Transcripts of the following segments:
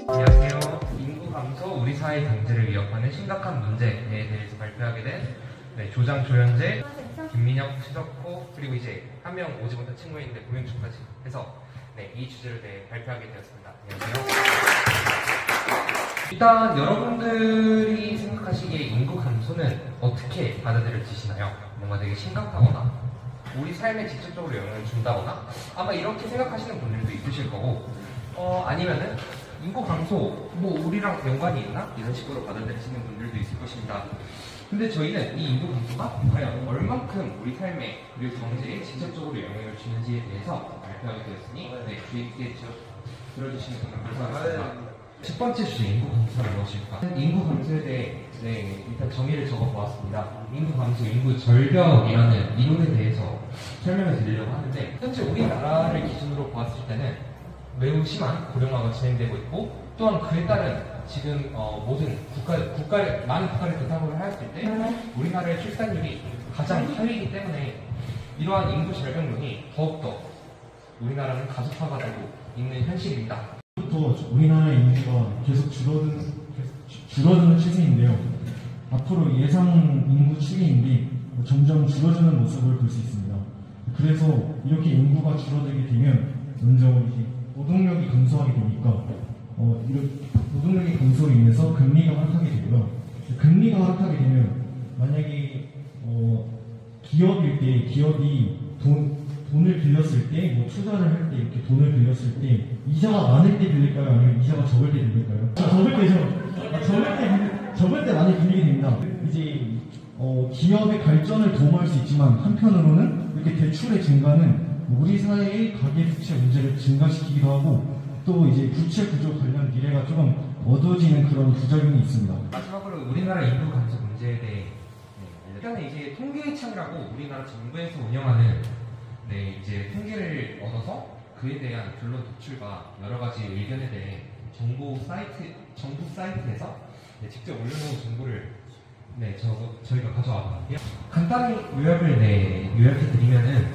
안녕하세요. 인구 감소, 우리 사회 경제를 위협하는 심각한 문제에 대해서 발표하게 된 조장, 조현재, 김민혁, 최석호, 그리고 이제 한 명 오지 못한 친구가 있는데 고명주까지 해서 이 주제를 발표하게 되었습니다. 안녕하세요. 일단 여러분들이 생각하시기에 인구 감소는 어떻게 받아들여지시나요? 뭔가 되게 심각하거나 우리 삶에 직접적으로 영향을 준다거나 아마 이렇게 생각하시는 분들도 있으실 거고 아니면은 인구 감소 뭐 우리랑 연관이 있나? 이런 식으로 받아들이시는 분들도 있을 것입니다. 근데 저희는 이 인구 감소가 과연 얼만큼 우리 삶에 그리고 경제에 직접적으로 영향을 주는지에 대해서 발표하게 되었으니 주의 깊게 들어주시면 정말 감사하겠습니다. 첫 번째 주제, 인구 감소는 무엇일까? 인구 감소에 대해 일단 정의를 적어보았습니다. 인구 감소, 인구 절벽이라는 이론에 대해서 설명을 드리려고 하는데 현재 우리나라를 기준으로 보았을 때는 매우 심한 고령화가 진행되고 있고 또한 그에 따른 지금 모든 많은 국가를 대상으로 하였을 때 우리나라의 출산율이 가장 하위이기 때문에 이러한 인구 절벽론이 더욱더 우리나라는 가속화가 되고 있는 현실입니다. 부터 우리나라의 인구가 계속 줄어드는 추세인데요. 앞으로 예상 인구 추계인데 점점 줄어드는 모습을 볼 수 있습니다. 그래서 이렇게 인구가 줄어들게 되면 먼저 이제 노동력이 감소하게 되니까 노동력의 감소로 인해서 금리가 하락하게 되고요. 금리가 하락하게 되면 만약에 기업일 때 기업이 돈을 빌렸을 때, 뭐 투자를 할 때 이렇게 돈을 빌렸을 때 이자가 많을 때 빌릴까요? 아니면 이자가 적을 때 빌릴까요? 적을 때죠. 적을 때 많이 빌리게 됩니다. 이제 기업의 발전을 도모할 수 있지만 한편으로는 이렇게 대출의 증가는 우리 사회의 가계 부채 문제를 증가시키기도 하고 또 이제 부채 구조 관련 미래가 조금 어두워지는 그런 부작용이 있습니다. 마지막으로 우리나라 인구 감소 문제에 대해 일단은 이제 통계청이라고 우리나라 정부에서 운영하는 이제 통계를 얻어서 그에 대한 결론 도출과 여러 가지 의견에 대해 정부 사이트에서 직접 올려놓은 정보를 저희가 가져왔거든요. 간단히 요약해 드리면은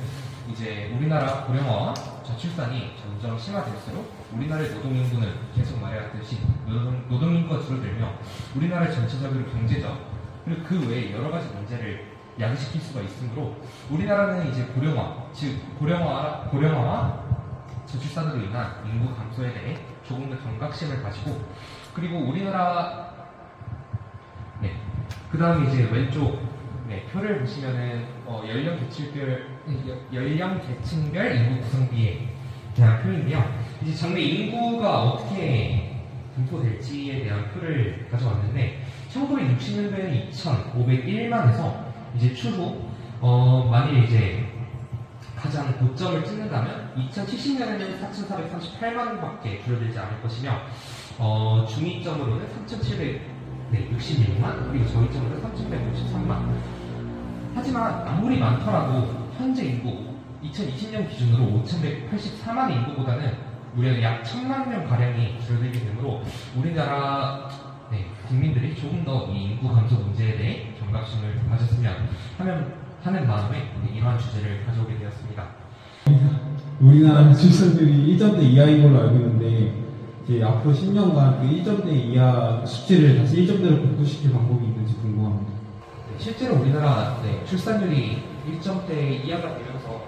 이제 우리나라 고령화와 저출산이 점점 심화될수록 우리나라의 노동인구는 계속 말해왔듯이 노동인구가 줄어들며 우리나라 전체적으로 경제적 그리고 그 외에 여러 가지 문제를 야기시킬 수가 있으므로 우리나라는 이제 고령화와 저출산으로 인한 인구 감소에 대해 조금 더 경각심을 가지고 그리고 우리나라 그 다음에 이제 왼쪽 표를 보시면은 연령 계층별 인구 구성비에 대한 표인데요. 이제 전체 인구가 어떻게 분포될지에 대한 표를 가져왔는데 1960년도에는 2,501만에서 이제 추후 만일 이제 가장 고점을 찍는다면 2070년에는 4,438만밖에 줄어들지 않을 것이며 중위점으로는 3,766만 그리고 저위점으로는 3,153만. 하지만 아무리 많더라도 현재 인구 2020년 기준으로 5,184만의 인구보다는 무려 약 1,000만 명 가량이 줄어들게 되므로 우리나라 국민들이 조금 더 이 인구 감소 문제에 대해 경각심을 가졌으면 하는 마음에 이러한 주제를 가져오게 되었습니다. 우리나라 출산율이 1점대 이하인 걸로 알고 있는데 이제 앞으로 10년간 그 1점대 이하 수치를 다시 1점대로 복구시킬 방법이 있는지 궁금합니다. 실제로 우리나라 출산율이 1점대 이하가 되면서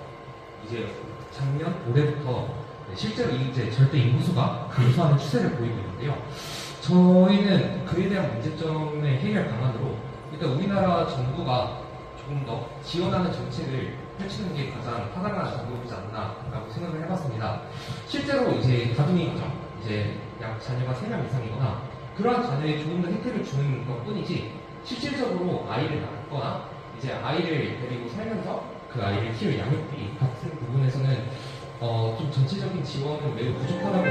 이제 작년 올해부터 실제로 이제 절대 인구수가 감소하는 추세를 보이고 있는데요. 저희는 그에 대한 문제점의 해결 방안으로 일단 우리나라 정부가 조금 더 지원하는 정책을 펼치는 게 가장 타당한 방법이지 않나라고 생각을 해봤습니다. 실제로 이제 가정이 이제 약 자녀가 3명 이상이거나 그러한 자녀에 조금 더 혜택을 주는 것뿐이지 실질적으로 아이를 낳거나 이제 아이를 데리고 살면서 그 아이를 키울 양육비 같은 부분에서는 좀 전체적인 지원은 매우 부족하다고